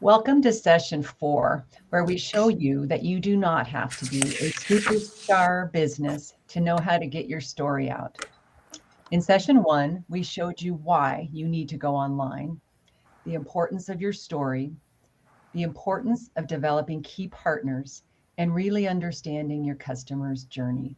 Welcome to session 4, where we show you that you do not have to be a superstar business to know how to get your story out. In session 1, we showed you why you need to go online, the importance of your story, the importance of developing key partners, and really understanding your customer's journey.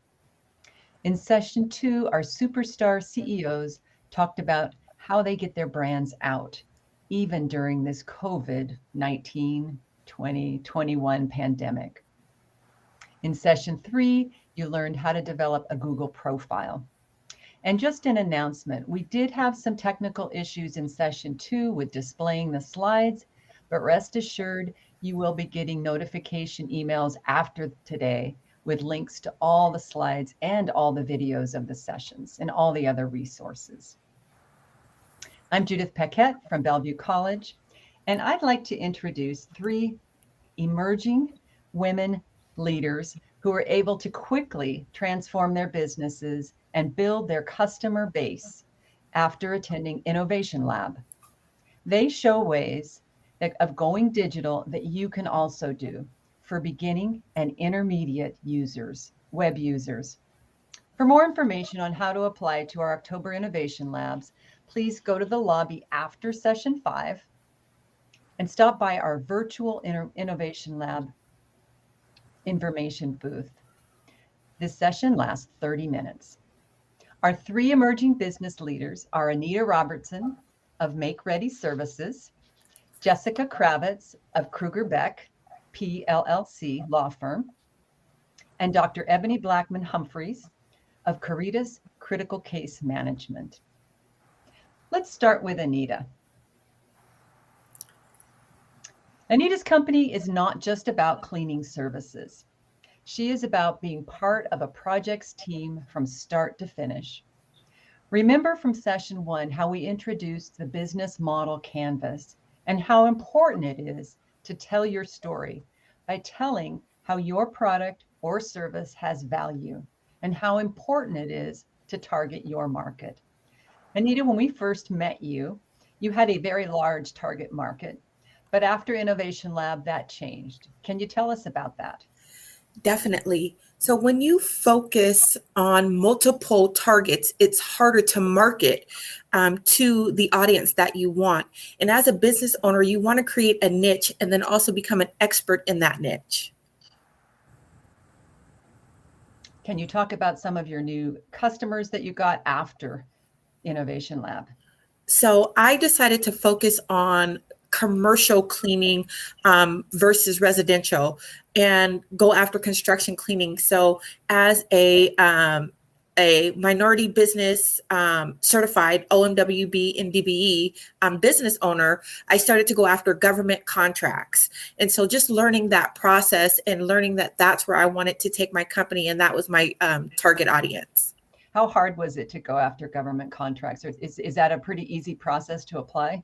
In session 2, our superstar CEOs talked about how they get their brands out, even during this COVID-19 2021 pandemic. In session 3, you learned how to develop a Google profile. And just an announcement, we did have some technical issues in session 2 with displaying the slides, but rest assured you will be getting notification emails after today with links to all the slides and all the videos of the sessions and all the other resources. I'm Judith Paquette from Bellevue College, and I'd like to introduce 3 emerging women leaders who are able to quickly transform their businesses and build their customer base after attending Innovation Lab. They show ways of going digital that you can also do for beginning and intermediate users, web users. For more information on how to apply to our October Innovation Labs, please go to the lobby after session 5 and stop by our virtual Innovation Lab information booth. This session lasts 30 minutes. Our 3 emerging business leaders are Anita Robertson of Make Ready Services, Jessica Kravitz of Kruger Beck, PLLC law firm, and Dr. Ebony Blackman Humphreys of Caritas Critical Case Management. Let's start with Anita. Anita's company is not just about cleaning services. She is about being part of a project's team from start to finish. Remember from session 1 how we introduced the business model canvas and how important it is to tell your story by telling how your product or service has value and how important it is to target your market. Anita, when we first met you, you had a very large target market, but after Innovation Lab, that changed. Can you tell us about that? Definitely. So when you focus on multiple targets, it's harder to market to the audience that you want. And as a business owner, you want to create a niche and then also become an expert in that niche. Can you talk about some of your new customers that you got after Innovation Lab? So I decided to focus on commercial cleaning versus residential and go after construction cleaning. So as a minority business certified OMWB and DBE business owner, I started to go after government contracts. And so just learning that process and learning that that's where I wanted to take my company, and that was my target audience. How hard was it to go after government contracts? Is that a pretty easy process to apply?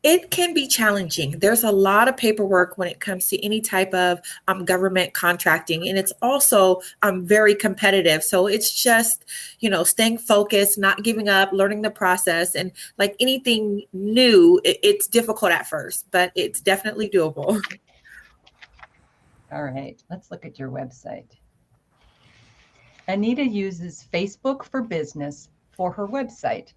It can be challenging. There's a lot of paperwork when it comes to any type of government contracting, and it's also very competitive. So it's just, staying focused, not giving up, learning the process. And like anything new, it's difficult at first, but it's definitely doable. All right, let's look at your website. Anita uses Facebook for Business for her website.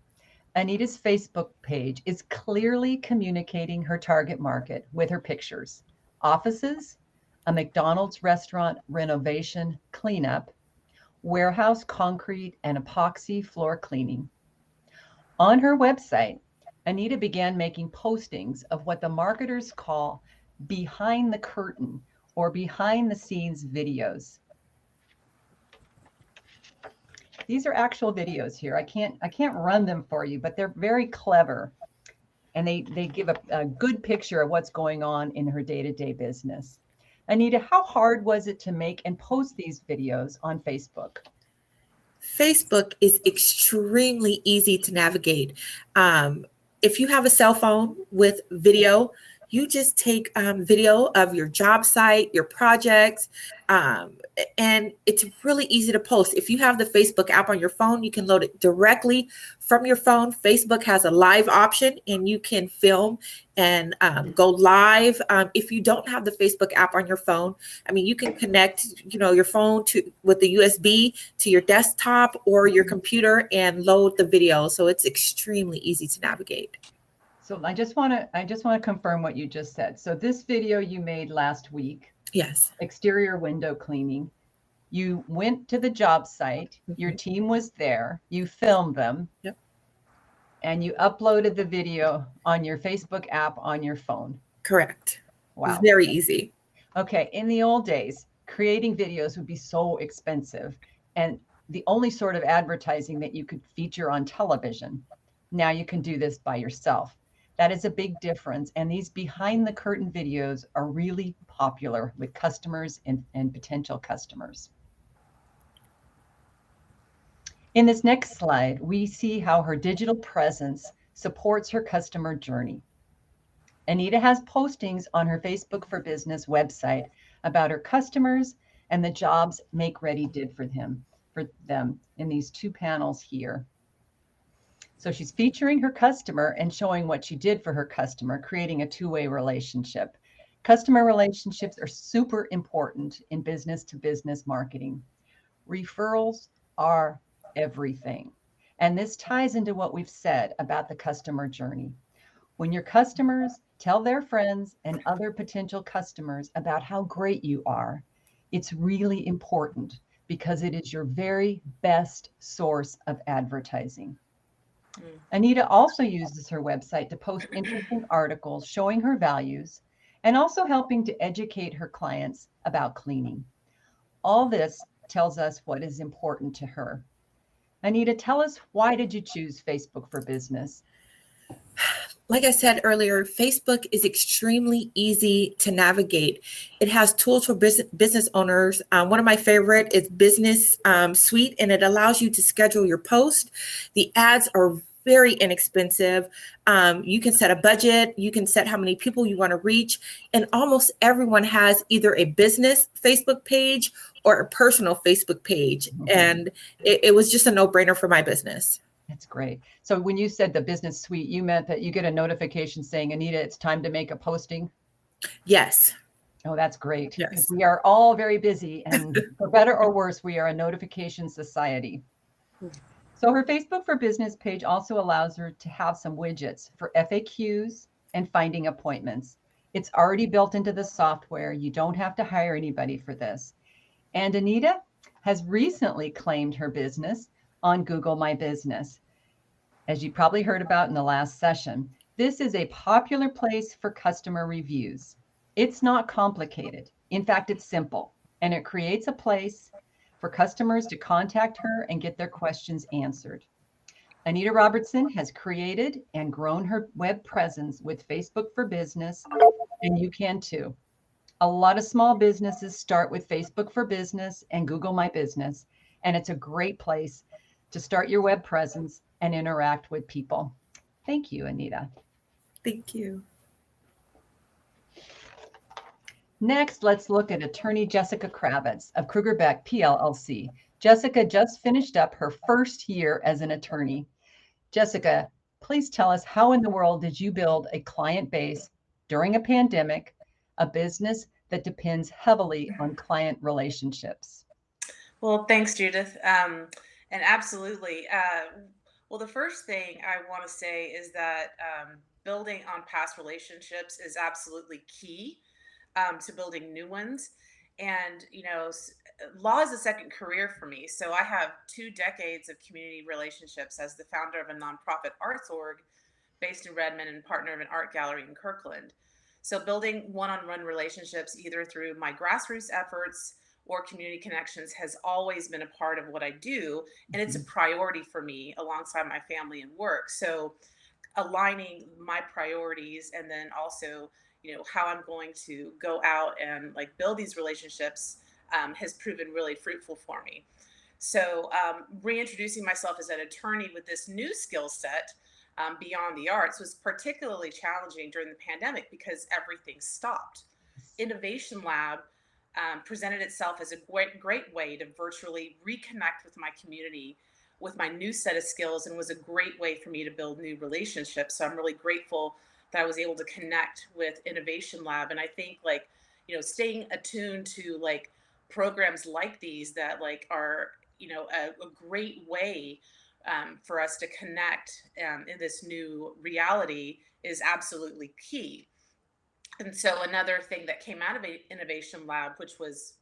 Anita's Facebook page is clearly communicating her target market with her pictures: offices, a McDonald's restaurant renovation cleanup, warehouse concrete and epoxy floor cleaning. On her website, Anita began making postings of what the marketers call behind the curtain or behind the scenes videos. These are actual videos here. I can't run them for you, but they're very clever. And they give a good picture of what's going on in her day-to-day business. Anita, how hard was it to make and post these videos on Facebook? Facebook is extremely easy to navigate. If you have a cell phone with video, you just take video of your job site, your projects, and it's really easy to post. If you have the Facebook app on your phone, you can load it directly from your phone. Facebook has a live option, and you can film and go live. If you don't have the Facebook app on your phone, I mean, you can connect, your phone with the USB to your desktop or your computer and load the video. So it's extremely easy to navigate. So I just want to confirm what you just said. So this video you made last week, Yes. exterior window cleaning, you went to the job site, your team was there, you filmed them. Yep. And you uploaded the video on your Facebook app on your phone. Correct. Wow. Very easy. Okay. In the old days, creating videos would be so expensive and the only sort of advertising that you could feature on television. Now you can do this by yourself. That is a big difference. And these behind the curtain videos are really popular with customers and potential customers. In this next slide, we see how her digital presence supports her customer journey. Anita has postings on her Facebook for Business website about her customers and the jobs Make Ready did for them in these 2 panels here. So she's featuring her customer and showing what she did for her customer, creating a 2-way relationship. Customer relationships are super important in business to business marketing. Referrals are everything. And this ties into what we've said about the customer journey. When your customers tell their friends and other potential customers about how great you are, it's really important because it is your very best source of advertising. Anita also uses her website to post interesting articles showing her values and also helping to educate her clients about cleaning. All this tells us what is important to her. Anita, tell us, why did you choose Facebook for Business? Like I said earlier, Facebook is extremely easy to navigate. It has tools for business owners. One of my favorite is Business Suite, and it allows you to schedule your post. The ads are very inexpensive. You can set a budget, you can set how many people you want to reach, and almost everyone has either a business Facebook page or a personal Facebook page. And it was just a no-brainer for my business. That's great. So when you said the Business Suite, you meant that you get a notification saying, Anita, it's time to make a posting? Yes. Oh, that's great. Yes. Because we are all very busy, and for better or worse, we are a notification society. So her Facebook for Business page also allows her to have some widgets for FAQs and finding appointments. It's already built into the software. You don't have to hire anybody for this. And Anita has recently claimed her business on Google My Business. As you probably heard about in the last session, this is a popular place for customer reviews. It's not complicated. In fact, it's simple, and it creates a place for customers to contact her and get their questions answered. Anita Robertson has created and grown her web presence with Facebook for Business, and you can too. A lot of small businesses start with Facebook for Business and Google My Business, and it's a great place to start your web presence and interact with people. Thank you, Anita. Thank you. Next, let's look at attorney Jessica Kravitz of Kruger Beck PLLC. Jessica just finished up her first year as an attorney. Jessica, please tell us, how in the world did you build a client base during a pandemic, a business that depends heavily on client relationships? Well, thanks, Judith. And absolutely. Well, the first thing I want to say is that building on past relationships is absolutely key to building new ones. And, law is a second career for me. So I have 2 decades of community relationships as the founder of a nonprofit arts org based in Redmond and partner of an art gallery in Kirkland. So building one-on-one relationships, either through my grassroots efforts or community connections, has always been a part of what I do. And it's a priority for me alongside my family and work. So aligning my priorities and then also, how I'm going to go out and build these relationships has proven really fruitful for me. So reintroducing myself as an attorney with this new skill set beyond the arts was particularly challenging during the pandemic because everything stopped. Innovation Lab presented itself as a great way to virtually reconnect with my community with my new set of skills, and was a great way for me to build new relationships. So I'm really grateful that I was able to connect with Innovation Lab. And I think, like, staying attuned to like programs like these that like are, a great way for us to connect in this new reality is absolutely key. And so another thing that came out of Innovation Lab, which was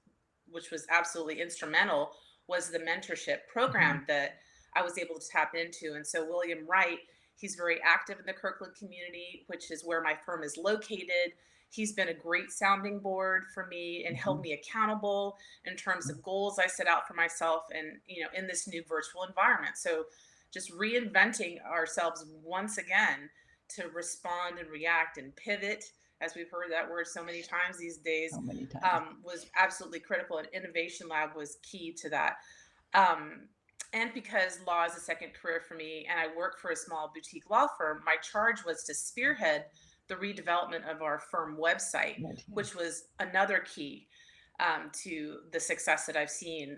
absolutely instrumental, was the mentorship program that I was able to tap into. And so William Wright, he's very active in the Kirkland community, which is where my firm is located. He's been a great sounding board for me and held me accountable in terms of goals I set out for myself and, in this new virtual environment. So just reinventing ourselves once again to respond and react and pivot, as we've heard that word so many times these days, So many times. was absolutely critical. And Innovation Lab was key to that. And because law is a second career for me and I work for a small boutique law firm, my charge was to spearhead the redevelopment of our firm website, which was another key to the success that I've seen.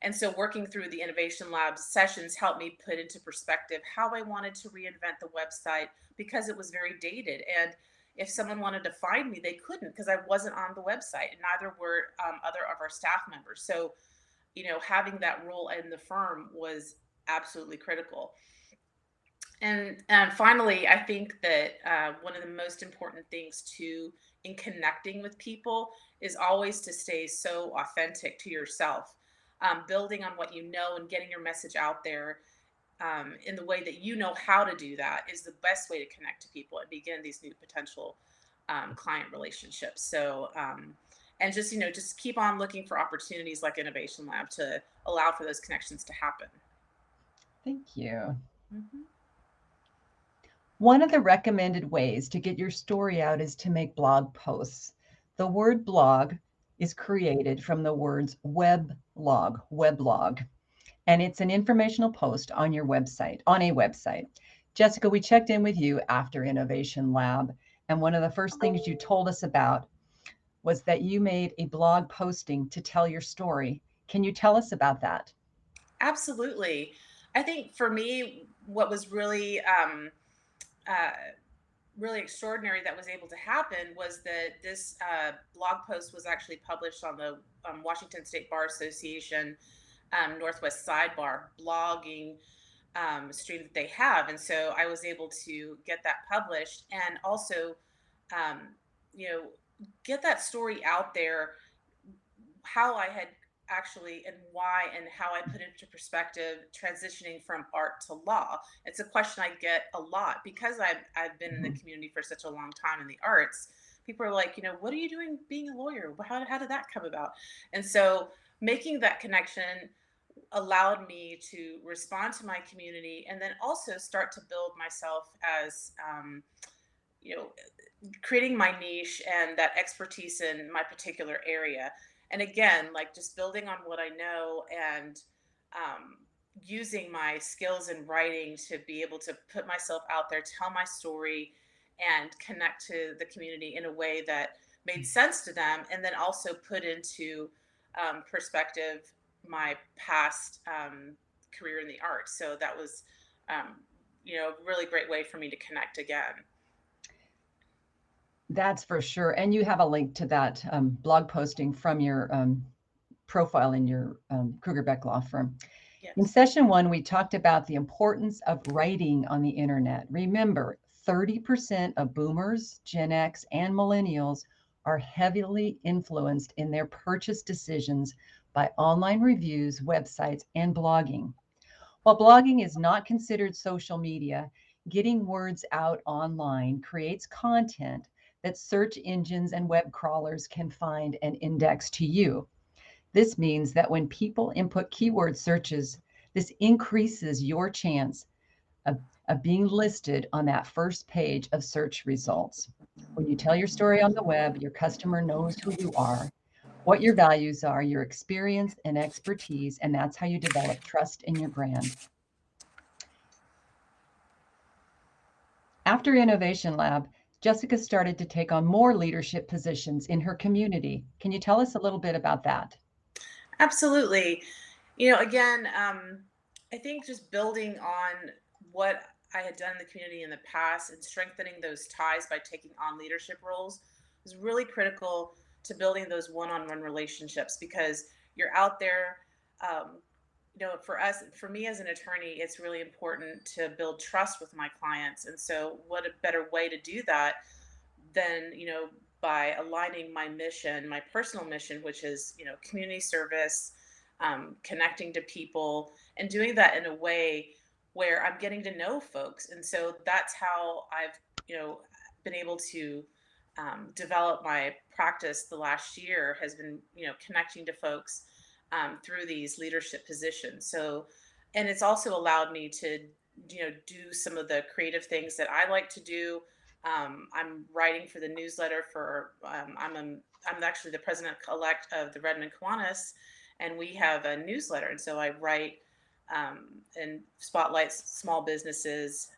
And so working through the Innovation Lab sessions helped me put into perspective how I wanted to reinvent the website, because it was very dated. And if someone wanted to find me, they couldn't because I wasn't on the website, and neither were other of our staff members. So, having that role in the firm was absolutely critical. And finally, I think that one of the most important things in connecting with people is always to stay so authentic to yourself, building on what you know and getting your message out there in the way that you know how to do that is the best way to connect to people and begin these new potential client relationships. So, and just keep on looking for opportunities like Innovation Lab to allow for those connections to happen. Thank you. Mm-hmm. One of the recommended ways to get your story out is to make blog posts. The word blog is created from the words weblog, and it's an informational post on a website. Jessica, we checked in with you after Innovation Lab, and one of the first things you told us about was that you made a blog posting to tell your story. Can you tell us about that? Absolutely. I think for me, what was really really extraordinary that was able to happen was that this blog post was actually published on the Washington State Bar Association Northwest Sidebar blogging stream that they have. And so I was able to get that published and also, um, get that story out there, how I had actually and why and how I put into perspective transitioning from art to law. It's a question I get a lot because I've been in the community for such a long time in the arts. People are like, what are you doing being a lawyer? How did that come about? And so making that connection allowed me to respond to my community and then also start to build myself as, creating my niche and that expertise in my particular area. And again, like just building on what I know and using my skills in writing to be able to put myself out there, tell my story, and connect to the community in a way that made sense to them, and then also put into perspective my past career in the arts. So that was, a really great way for me to connect again. That's for sure. And you have a link to that blog posting from your profile in your Kruger Beck law firm. Yes. In session 1, we talked about the importance of writing on the internet. Remember, 30% of boomers, Gen X, and millennials are heavily influenced in their purchase decisions by online reviews, websites, and blogging. While blogging is not considered social media, getting words out online creates content that search engines and web crawlers can find and index to you. This means that when people input keyword searches, this increases your chance of being listed on that first page of search results. When you tell your story on the web, your customer knows who you are, what your values are, your experience and expertise, and that's how you develop trust in your brand. After Innovation Lab, Jessica started to take on more leadership positions in her community. Can you tell us a little bit about that? Absolutely. Again, I think just building on what I had done in the community in the past and strengthening those ties by taking on leadership roles was really critical to building those one-on-one relationships because you're out there. Um, for me as an attorney, it's really important to build trust with my clients. And so, what a better way to do that than, by aligning my mission, my personal mission, which is, community service, connecting to people, and doing that in a way where I'm getting to know folks. And so that's how I've, been able to develop my practice the last year has been, connecting to folks through these leadership positions. So, and it's also allowed me to, do some of the creative things that I like to do. I'm writing for the newsletter for, I'm actually the president elect of the Redmond Kiwanis, and we have a newsletter. And so I write and spotlights small businesses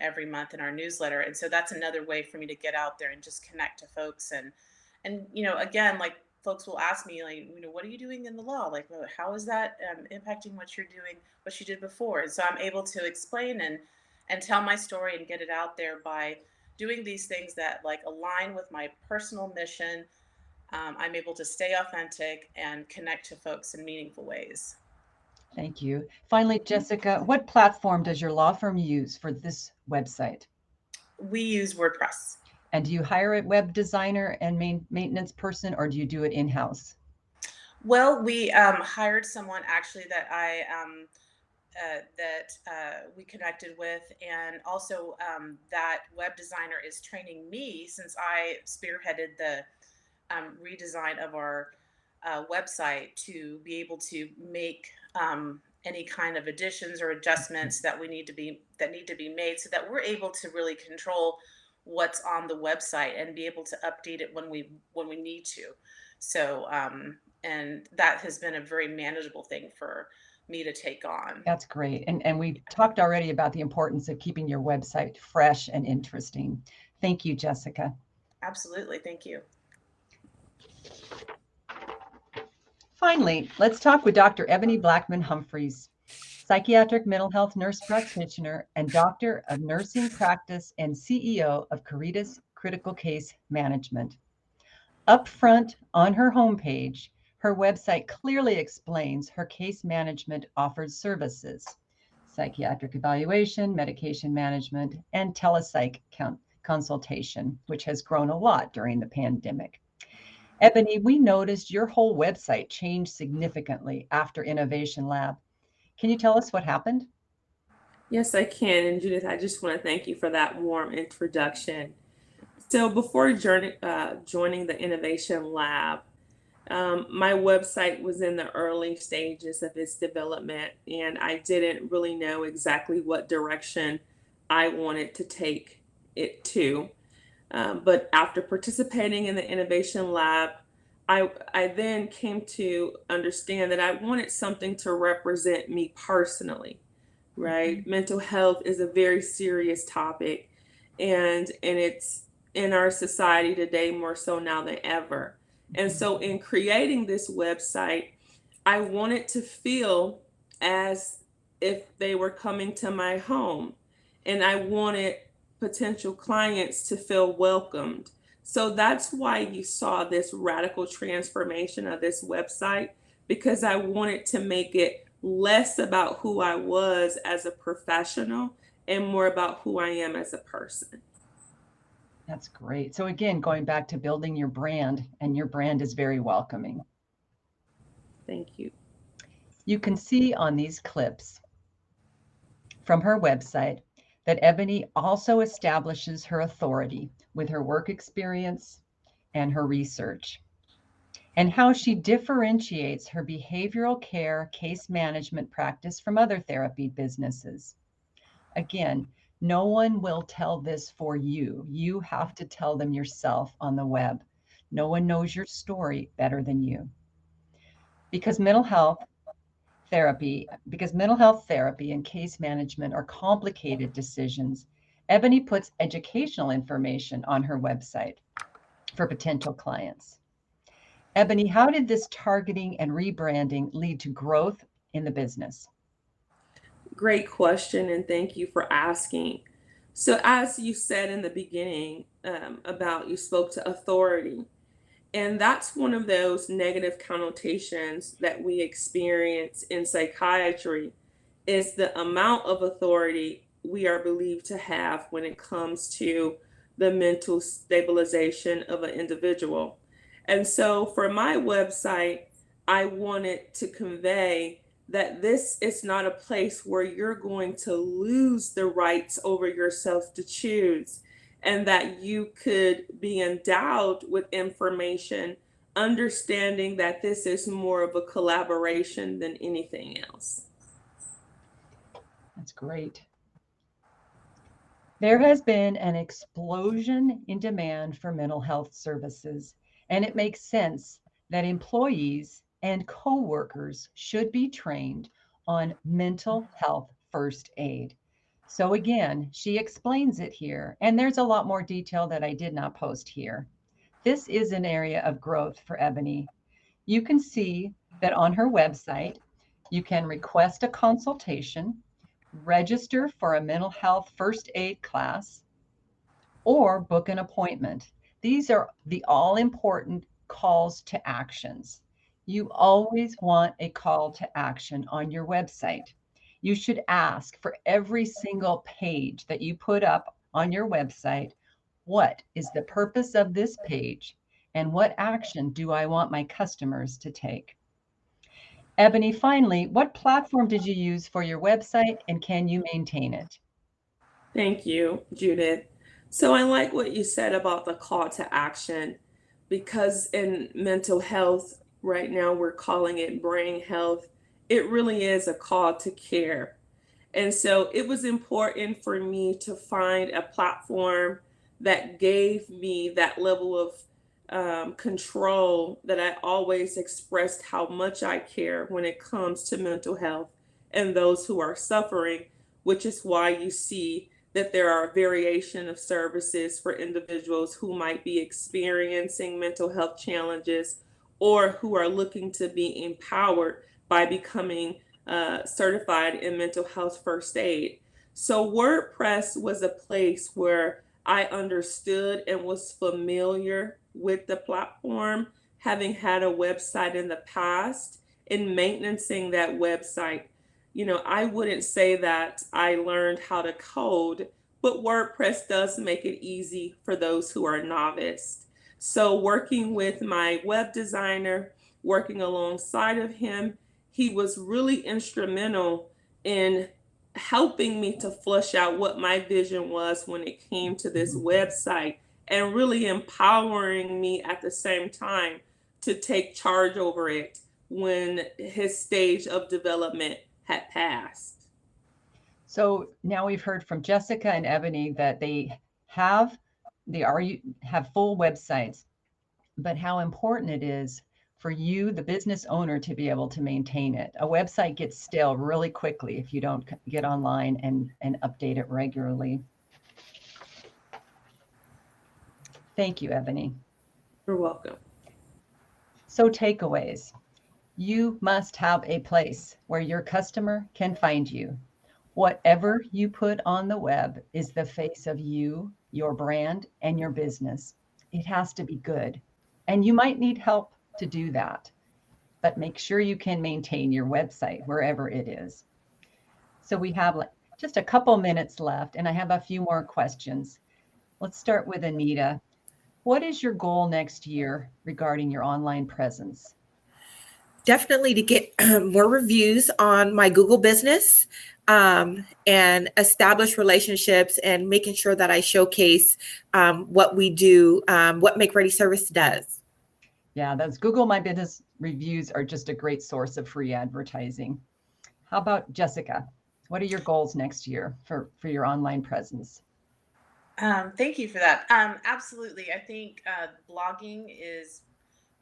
every month in our newsletter. And so that's another way for me to get out there and just connect to folks. And again, like folks will ask me, like, what are you doing in the law? Like, well, how is that impacting what you're doing, what you did before? And so I'm able to explain and tell my story and get it out there by doing these things that like align with my personal mission. I'm able to stay authentic and connect to folks in meaningful ways. Thank you. Finally, Jessica, what platform does your law firm use for this website? We use WordPress. And do you hire a web designer and maintenance person, or do you do it in-house? Well, we hired someone actually that we connected with, and also that web designer is training me since I spearheaded the redesign of our website to be able to make any kind of additions or adjustments that need to be made, so that we're able to really control what's on the website and be able to update it when we need to. So and that has been a very manageable thing for me to take on. That's great. And we talked already about the importance of keeping your website fresh and interesting. Thank you, Jessica. Absolutely. Thank you. Finally, let's talk with Dr. Ebony Blackman Humphreys, psychiatric mental health nurse practitioner and doctor of nursing practice and CEO of Caritas Critical Case Management. Up front on her homepage, her website clearly explains her case management offers services: psychiatric evaluation, medication management, and telepsych consultation, which has grown a lot during the pandemic. Ebony, we noticed your whole website changed significantly after Innovation Lab. Can you tell us what happened? Yes, I can. And Judith, I just want to thank you for that warm introduction. So before joining the Innovation Lab, my website was in the early stages of its development, and I didn't really know exactly what direction I wanted to take it to. But after participating in the Innovation Lab, I then came to understand that I wanted something to represent me personally, right? Mental health is a very serious topic, and it's in our society today more so now than ever. And so in creating this website, I wanted to feel as if they were coming to my home, and I wanted potential clients to feel welcomed. So that's why you saw this radical transformation of this website, because I wanted to make it less about who I was as a professional and more about who I am as a person. That's great. So again, going back to building your brand, and your brand is very welcoming. Thank you. You can see on these clips from her website that Ebony also establishes her authority with her work experience and her research, and how she differentiates her behavioral care case management practice from other therapy businesses. Again, no one will tell this for you. You have to tell them yourself on the web. No one knows your story better than you. Because mental health therapy and case management are complicated decisions, Ebony puts educational information on her website for potential clients. Ebony, how did this targeting and rebranding lead to growth in the business? Great question, and thank you for asking. So, as you said in the beginning, about you spoke to authority, and that's one of those negative connotations that we experience in psychiatry is the amount of authority we are believed to have when it comes to the mental stabilization of an individual. And so for my website, I wanted to convey that this is not a place where you're going to lose the rights over yourself to choose, and that you could be endowed with information, understanding that this is more of a collaboration than anything else. That's great. There has been an explosion in demand for mental health services, and it makes sense that employees and coworkers should be trained on mental health first aid. So again, she explains it here, and there's a lot more detail that I did not post here. This is an area of growth for Ebony. You can see that on her website, you can request a consultation, register for a mental health first aid class, or book an appointment. These are the all important calls to actions. You always want a call to action on your website. You should ask for every single page that you put up on your website, what is the purpose of this page and what action do I want my customers to take? Ebony, finally, what platform did you use for your website and can you maintain it? Thank you, Judith. So I like what you said about the call to action, because in mental health, right now we're calling it brain health. It really is a call to care. And so it was important for me to find a platform that gave me that level of control, that I always expressed how much I care when it comes to mental health and those who are suffering, which is why you see that there are variation of services for individuals who might be experiencing mental health challenges or who are looking to be empowered by becoming certified in mental health first aid. So WordPress was a place where I understood and was familiar with the platform, having had a website in the past and maintaining that website. I wouldn't say that I learned how to code, but WordPress does make it easy for those who are novice. So working with my web designer, working alongside of him, he was really instrumental in helping me to flush out what my vision was when it came to this website, and really empowering me at the same time to take charge over it when his stage of development had passed. So now we've heard from Jessica and Ebony that they have full websites, but how important it is for you, the business owner, to be able to maintain it. A website gets stale really quickly if you don't get online and update it regularly. Thank you, Ebony. You're welcome. So takeaways. You must have a place where your customer can find you. Whatever you put on the web is the face of you, your brand, and your business. It has to be good. And you might need help to do that, but make sure you can maintain your website wherever it is. So we have just a couple minutes left, and I have a few more questions. Let's start with Anita. What is your goal next year regarding your online presence? Definitely to get more reviews on my Google business, and establish relationships, and making sure that I showcase what we do, what Make Ready Service does. Yeah, those Google My Business reviews are just a great source of free advertising. How about Jessica? What are your goals next year for your online presence? Thank you for that. Absolutely. I think blogging is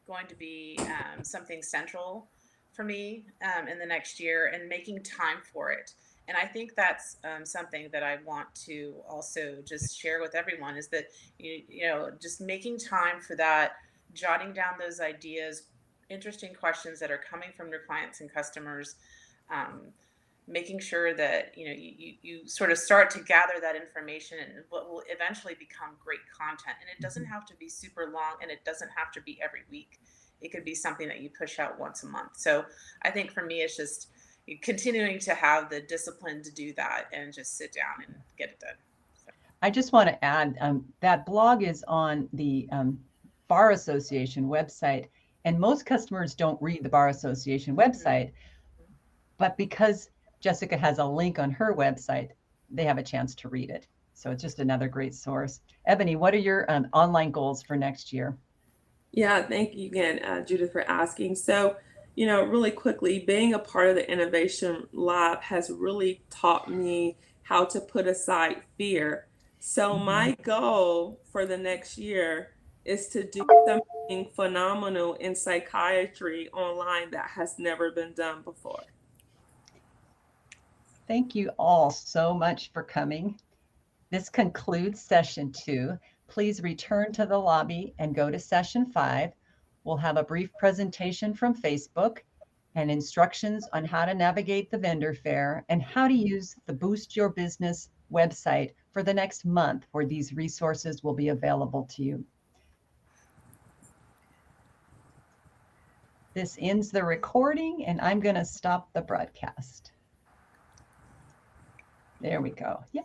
going to be something central for me in the next year, and making time for it. And I think that's something that I want to also just share with everyone is that, just making time for that, jotting down those ideas, interesting questions that are coming from your clients and customers, um, making sure that, you sort of start to gather that information and what will eventually become great content. And it doesn't have to be super long, and it doesn't have to be every week. It could be something that you push out once a month. So I think for me, it's just continuing to have the discipline to do that and just sit down and get it done. So. I just want to add that blog is on the Bar Association website, and most customers don't read the Bar Association website, but because Jessica has a link on her website, they have a chance to read it. So it's just another great source. Ebony, what are your online goals for next year? Yeah, thank you again, Judith, for asking. So, really quickly, being a part of the Innovation Lab has really taught me how to put aside fear. So, my goal for the next year is to do something phenomenal in psychiatry online that has never been done before. Thank you all so much for coming. This concludes session 2. Please return to the lobby and go to session 5. We'll have a brief presentation from Facebook and instructions on how to navigate the vendor fair and how to use the Boost Your Business website for the next month, where these resources will be available to you. This ends the recording, and I'm going to stop the broadcast. There we go. Yeah.